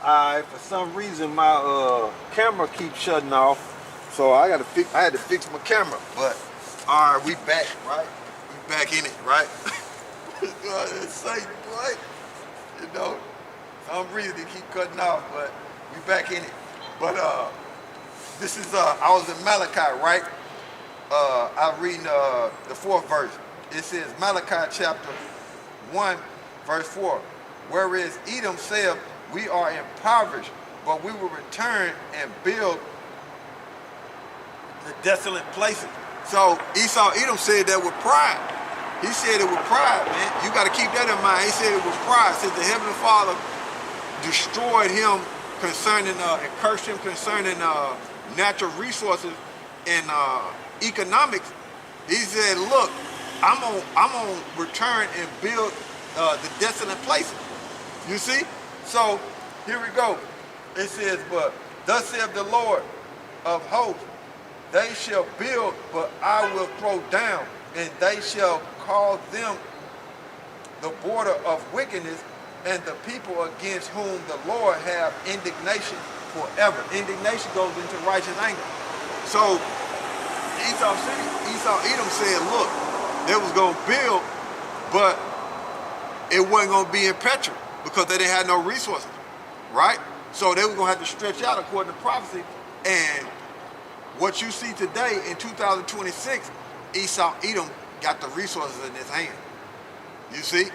Alright, for some reason my camera keeps shutting off. So I had to fix my camera. But alright, we back, right? We back in it, right? It's Satan, right? You know, some reason they keep cutting off, but we back in it. But this is I was in Malachi, right? I'm reading the 4th verse. It says Malachi chapter 1, verse 4. Whereas Edom said, we are impoverished, but we will return and build the desolate places. So Esau, Edom said that with pride. He said it with pride, man. You got to keep that in mind. He said it with pride. Since the Heavenly Father destroyed him concerning and cursed him concerning natural resources and economics, he said, look, I'm gonna return and build the desolate places. You see? So here we go. It says, but thus saith the Lord of hosts, they shall build, but I will throw down, and they shall call them the border of wickedness, and the people against whom the Lord have indignation forever. Indignation goes into righteous anger. So Edom said, look, they was going to build, but it wasn't going to be in Petra because they didn't have no resources, right? So they were going to have to stretch out according to prophecy. And what you see today in 2026, Edom got the resources in his hand. You see?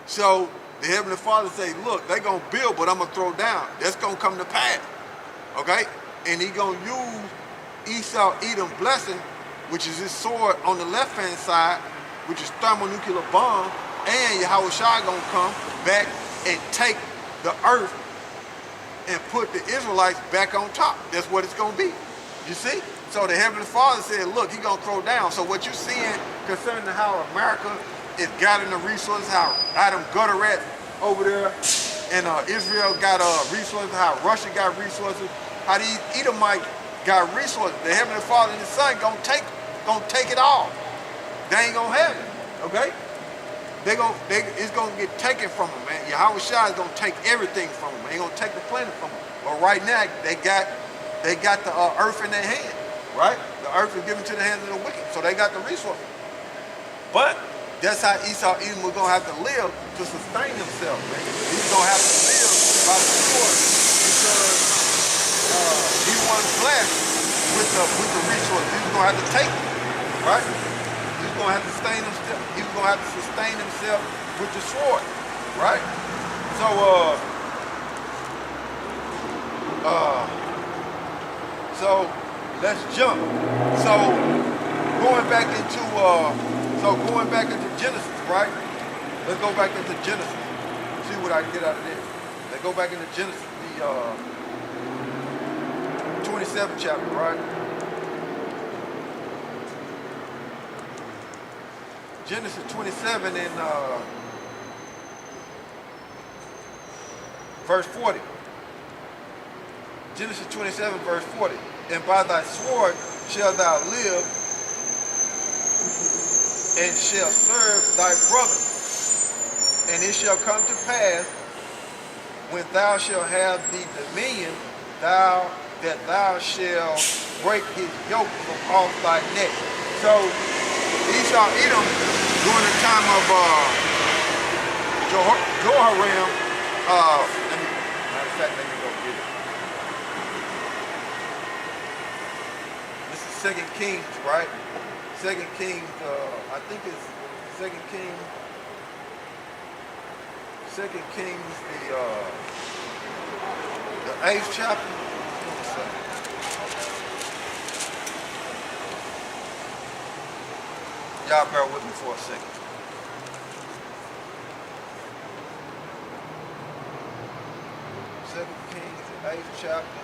So the Heavenly Father say, look, they're going to build, but I'm going to throw down. That's going to come to pass, okay? And he going to use Edom blessing, which is his sword on the left-hand side, which is thermonuclear bomb, and Yahweh Shai going to come back and take the earth and put the Israelites back on top. That's what it's going to be. You see? So the Heavenly Father said, look, he's going to throw down. So what you're seeing concerning how America is gathering the resources, how Adam gutter rats over there, and Israel got resources, how Russia got resources, how these Edomites got resources. The Heavenly Father and the Son gonna take it all. They ain't gonna have it, okay? It's gonna get taken from them, man. Yahweh Shai is gonna take everything from them. They ain't gonna take the planet from them. But right now, they got the earth in their hand, right? The earth is given to the hands of the wicked, so they got the resources. But that's how Edom was gonna have to live to sustain himself, man. He's gonna have to live by the sword because he wasn't blessed with the resources. He was gonna have to take it, right? He was gonna have to sustain himself. He was gonna have to sustain himself with the sword, right? So let's jump. So going back into Genesis, right? Let's go back into Genesis. See what I can get out of this. Let's go back into Genesis, the 27th chapter, right? Genesis 27 and verse 40. Genesis 27, verse 40. And by thy sword shalt thou live, and shall serve thy brother. And it shall come to pass, when thou shalt have the dominion, that thou shalt break his yoke from off thy neck. So Esau, Edom, during the time of Jehoram, let me go get it. This is 2 Kings, right? 2 Kings, I think it's 2 Kings. 2 Kings, the 8th chapter. Y'all bear with me for a second. Second Kings, the 8th chapter.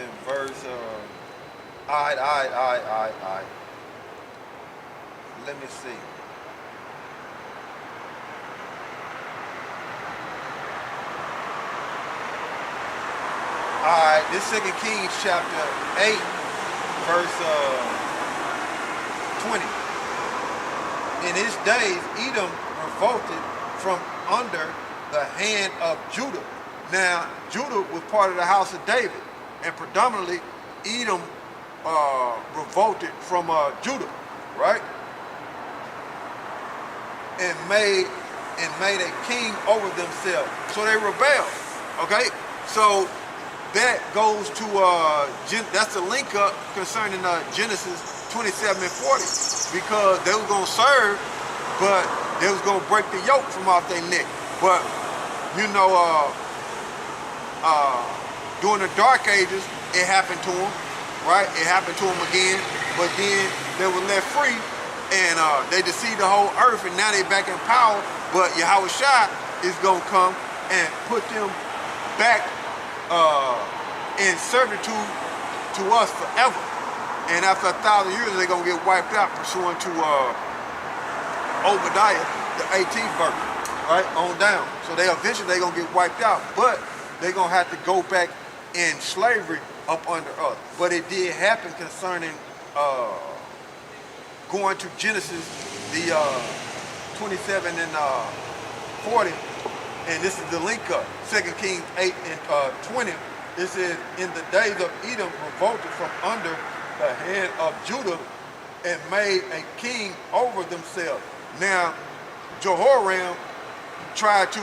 In verse, let me see. Alright, this 2 Kings chapter 8, verse 20. In his days, Edom revolted from under the hand of Judah. Now, Judah was part of the house of David, and predominantly Edom revolted from Judah, right? And made a king over themselves. So they rebelled. Okay? So that goes to that's the link up concerning Genesis 27 and 40, because they was gonna serve, but they was gonna break the yoke from off their neck. But you know, during the dark ages, it happened to them, right? It happened to them again, but then they were left free, and they deceived the whole earth, and now they back in power. But Yahweh Shai is gonna come and put them back in servitude to us forever. And after 1,000 years, they're gonna get wiped out, pursuant to Obadiah, the 18th verse, right on down. So they eventually gonna get wiped out, but they're gonna have to go back in slavery up under us. But it did happen concerning going to Genesis, the 27 and 40, and this is the link up. 2 Kings 8 and 20. It says, in the days of Edom revolted from under the hand of Judah and made a king over themselves. Now, Jehoram tried to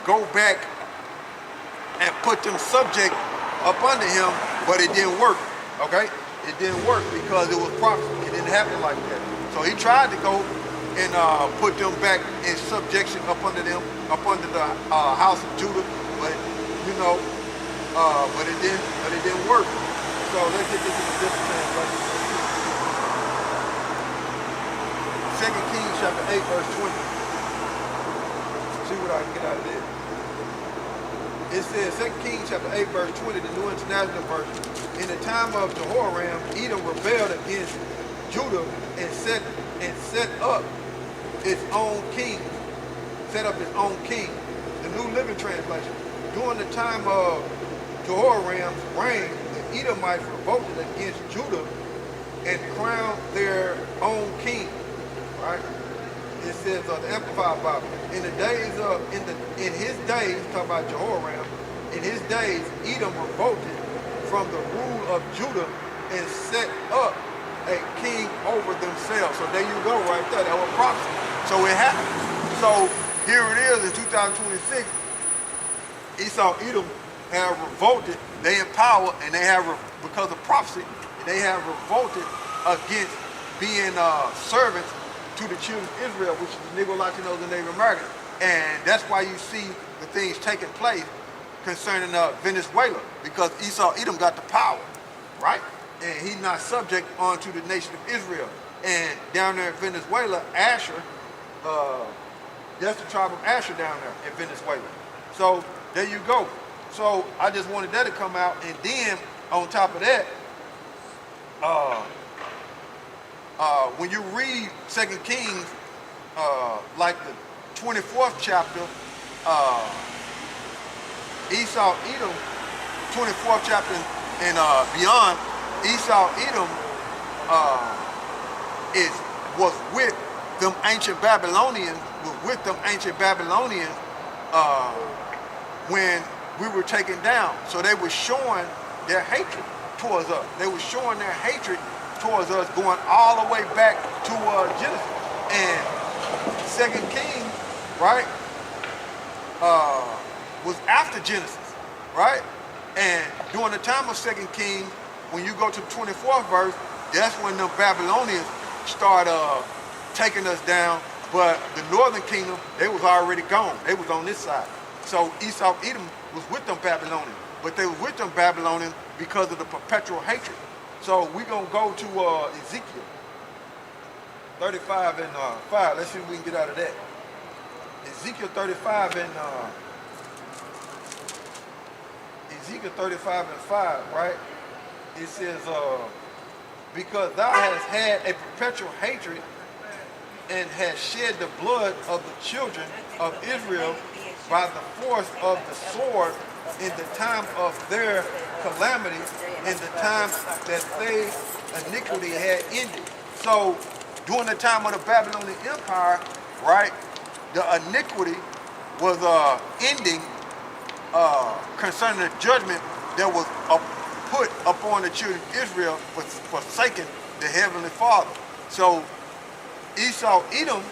go back and put them subject up under him, but it didn't work, okay? It didn't work because it was prophecy. It didn't happen like that. So he tried to go and put them back in subjection up under them, up under the house of Judah, but you know, but it didn't work. So let's get this in a different translation. 2 Kings chapter 8 verse 20. See what I can get out of this. It says, 2 Kings chapter 8 verse 20, the New International Version. In the time of Jehoram, Edom rebelled against Judah and set up its own king. Set up its own king. The New Living Translation. During the time of Jehoram's reign, the Edomites revolted against Judah and crowned their own king. Right? It says the Amplified Bible. In his days, talking about Jehoram, in his days, Edom revolted from the rule of Judah and set up a king over themselves. So there you go, right there. That was prophecy. So it happened. So here it is in 2026. Esau, Edom have revolted. They in power, and they have, because of prophecy, they have revolted against being servants to the children of Israel, which is the Negro, Latinos, and Native Americans. And that's why you see the things taking place concerning Venezuela, because Esau, Edom got the power, right? And he's not subject onto the nation of Israel. And down there in Venezuela, Asher, that's the tribe of Asher down there in Venezuela. So there you go. So I just wanted that to come out. And then on top of that, when you read 2 Kings, like the 24th chapter, Esau, Edom, 24th chapter and beyond, Esau, Edom was with them ancient Babylonians, when we were taken down. So they were showing their hatred towards us. They were showing their hatred towards us, going all the way back to Genesis. And 2 Kings, right, was after Genesis, right? And during the time of 2 Kings, when you go to the 24th verse, that's when the Babylonians start taking us down. But the northern kingdom, they was already gone. They was on this side. So Esau, Edom was with them Babylonians. But they were with them Babylonians because of the perpetual hatred. So we're going to go to Ezekiel 35 and 5. Let's see what we can get out of that. Ezekiel 35 and 5, right? It says, because thou hast had a perpetual hatred and hast shed the blood of the children of Israel by the force of the sword in the time of their calamity, in the time that their iniquity had ended. So during the time of the Babylonian Empire, right, the iniquity was ending concerning the judgment that was put upon the children of Israel for forsaking the heavenly Father. So Esau, Edom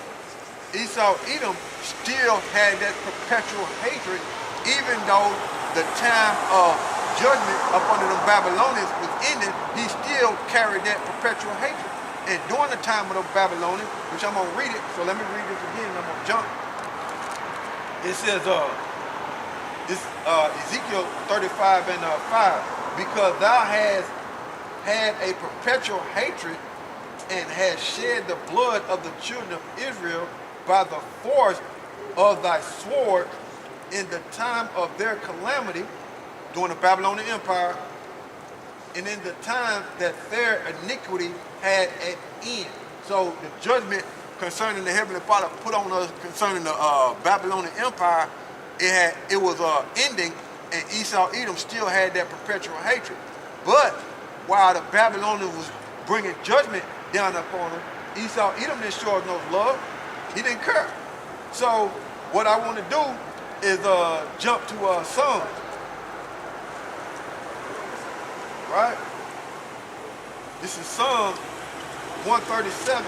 still had that perpetual hatred, even though the time of judgment upon the Babylonians was ended. He still carried that perpetual hatred. And during the time of the Babylonians, which I'm going to read it, so let me read this again, and I'm going to jump. It says, Ezekiel 35 and 5, because thou hast had a perpetual hatred and hast shed the blood of the children of Israel by the force of thy sword in the time of their calamity during the Babylonian Empire, and in the time that their iniquity had an end. So the judgment concerning the heavenly Father put on us concerning the Babylonian Empire, it was ending, and Esau Edom still had that perpetual hatred. But while the Babylonians was bringing judgment down upon them, Esau Edom didn't show us no love. He didn't care. So what I want to do is jump to Psalms. Right? This is Psalm 137.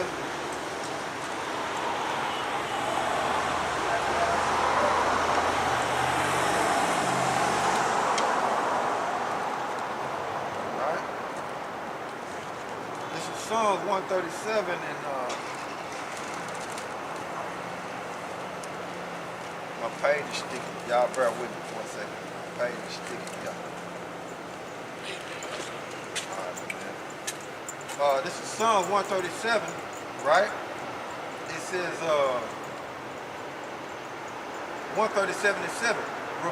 Right? This is Psalm 137 and my page is sticky. Y'all bear with me for a second. My page is sticky. This is Psalm 137, right? It says 137 and 7.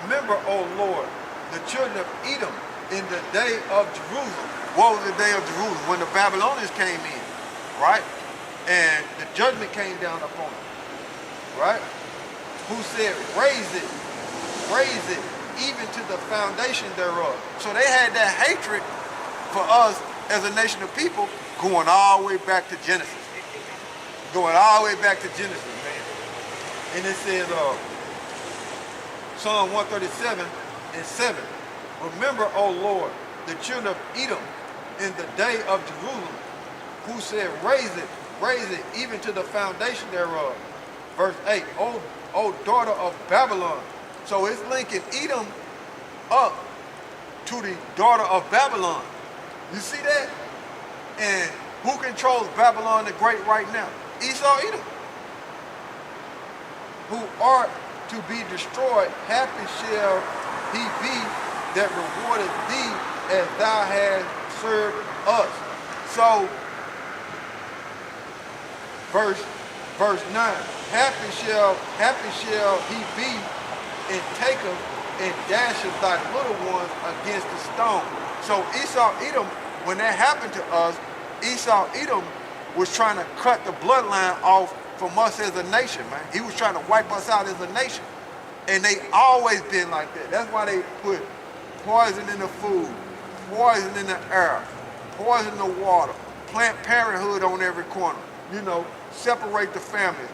Remember, O Lord, the children of Edom in the day of Jerusalem. What was the day of Jerusalem? When the Babylonians came in, right? And the judgment came down upon them, right? Who said, raise it, even to the foundation thereof. So they had that hatred for us as a nation of people, going all the way back to Genesis. Going all the way back to Genesis, man. And it says, Psalm 137 and 7. Remember, O Lord, the children of Edom in the day of Jerusalem, who said, raise it, even to the foundation thereof. Verse 8, O daughter of Babylon. So it's linking Edom up to the daughter of Babylon. You see that? And who controls Babylon the Great right now? Esau Edom. Who art to be destroyed, happy shall he be that rewarded thee as thou hast served us. So, verse 9, happy shall he be and taketh and dasheth thy little ones against the stone. So Esau Edom, when that happened to us, Esau Edom was trying to cut the bloodline off from us as a nation, man. He was trying to wipe us out as a nation. And they always been like that. That's why they put poison in the food, poison in the air, poison in the water, Planned Parenthood on every corner, separate the families.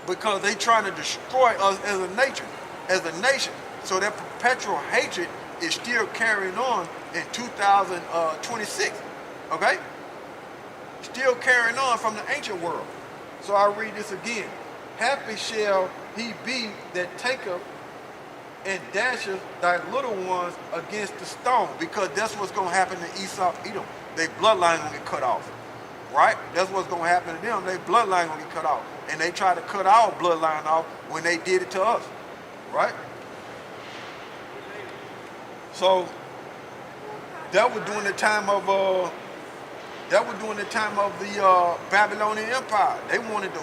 Because they trying to destroy us as a nation. So that perpetual hatred is still carrying on in 2026, okay? Still carrying on from the ancient world. So I read this again. Happy shall he be that taketh and dasheth thy little ones against the stone, because that's what's going to happen to Esau Edom. Their bloodline going to get cut off, right? That's what's going to happen to them. Their bloodline going to get cut off. And they tried to cut our bloodline off when they did it to us, right? So that was during the time of the Babylonian Empire. They wanted to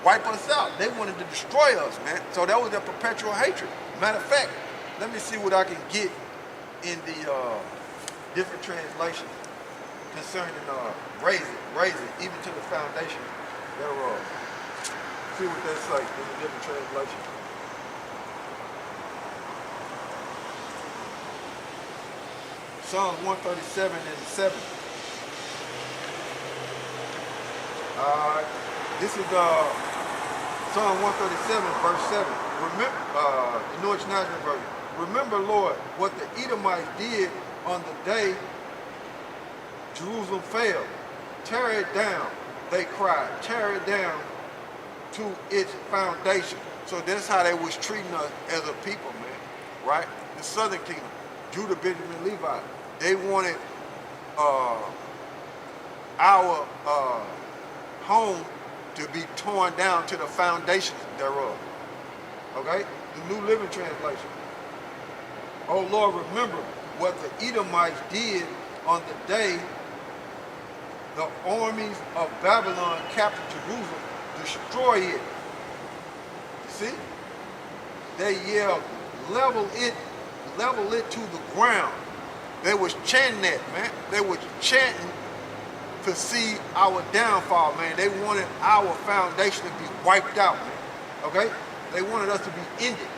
wipe us out. They wanted to destroy us, man. So that was their perpetual hatred. Matter of fact, let me see what I can get in the different translations concerning raise it, even to the foundation thereof. See what they say in the different translations. Psalms 137 and 7. This is Psalm 137, verse 7. Remember, the New International Version. Remember, Lord, what the Edomites did on the day Jerusalem fell. Tear it down, they cried. Tear it down to its foundation. So that's how they was treating us as a people, man. Right? The southern kingdom, Judah, Benjamin, Levi. They wanted our home to be torn down to the foundations thereof. Okay? The New Living Translation. Oh Lord, remember what the Edomites did on the day the armies of Babylon captured Jerusalem, destroy it. You see? They yelled, level it to the ground. They was chanting that, man. They was chanting to see our downfall, man. They wanted our foundation to be wiped out, man. Okay? They wanted us to be ended.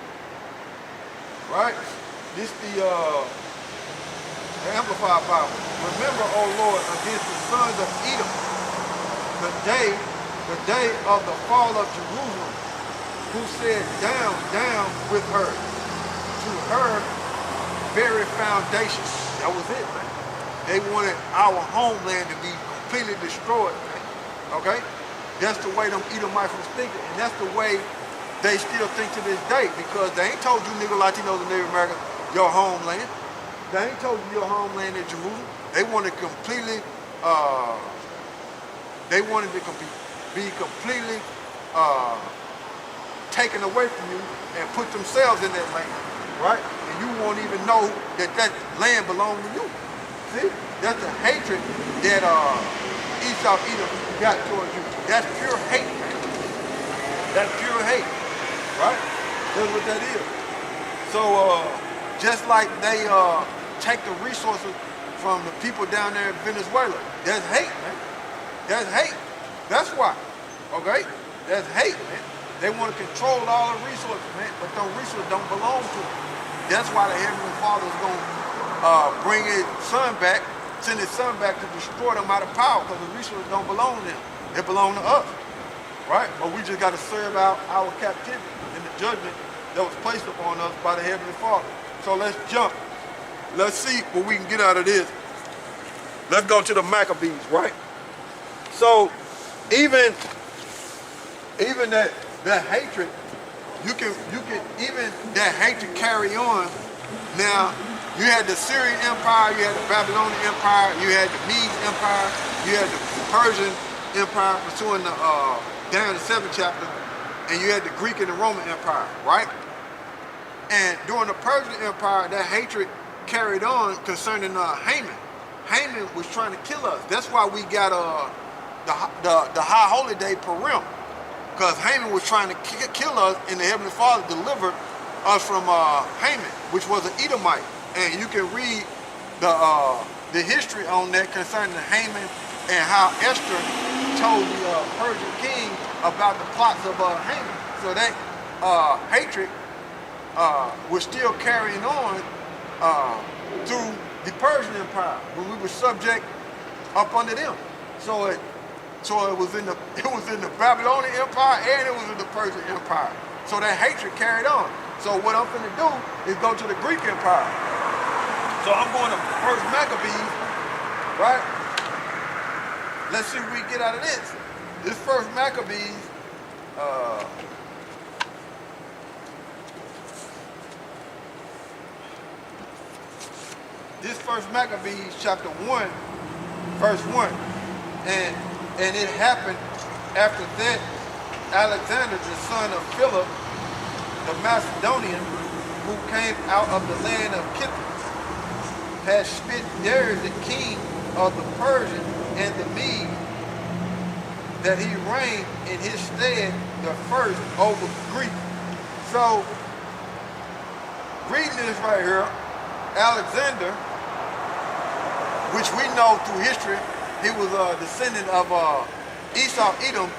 Right? This the Amplified Bible. Remember, O Lord, against the sons of Edom, the day of the fall of Jerusalem, who said, down, down with her, to her very foundation. That was it, man. They wanted our homeland to be completely destroyed, man. Okay? That's the way them Edomites was thinking, and that's the way they still think to this day, because they ain't told you Negro, Latinos, and Native Americans your homeland. They ain't told you your homeland in Jerusalem. They wanted completely, they wanted to be completely taken away from you and put themselves in that land, right? And you won't even know that that land belonged to you. See? That's the hatred that Esau Edom got towards you. That's pure hate, man. That's pure hate, right? That's what that is. So, just like they take the resources from the people down there in Venezuela, that's hate, man. That's hate. That's why, okay? That's hate, man. They want to control all the resources, man, but those resources don't belong to them. That's why the Heavenly Father is going to bring his son back, send his son back to destroy them out of power, because the resources don't belong to them. They belong to us, right? But we just got to serve out our captivity and the judgment that was placed upon us by the Heavenly Father. So let's jump. Let's see what we can get out of this. Let's go to the Maccabees, right? So even that hatred, you can even that hatred carry on. Now, you had the Syrian Empire, you had the Babylonian Empire, you had the Medes Empire, you had the Persian Empire pursuing the down the 7th chapter, and you had the Greek and the Roman Empire, right? And during the Persian Empire, that hatred carried on concerning Haman. Haman was trying to kill us. That's why we got the high holy day Purim, because Haman was trying to kill us, and the Heavenly Father delivered us from Haman, which was an Edomite. And you can read the history on that concerning Haman and how Esther told the Persian king about the plots of Haman. So that hatred was still carrying on through the Persian Empire when we were subject up under them. So it was in the Babylonian Empire and it was in the Persian Empire. So that hatred carried on. So what I'm finna do is go to the Greek Empire. So I'm going to First Maccabees, right? Let's see what we get out of this. This First Maccabees, chapter 1, verse 1. And it happened after that, Alexander, the son of Philip, the Macedonian, who came out of the land of Kittim, had spit Darius, the king of the Persian and the Medes, that he reigned in his stead the first over Greece. So, reading this right here, Alexander, which we know through history, he was a descendant of Esau Edom,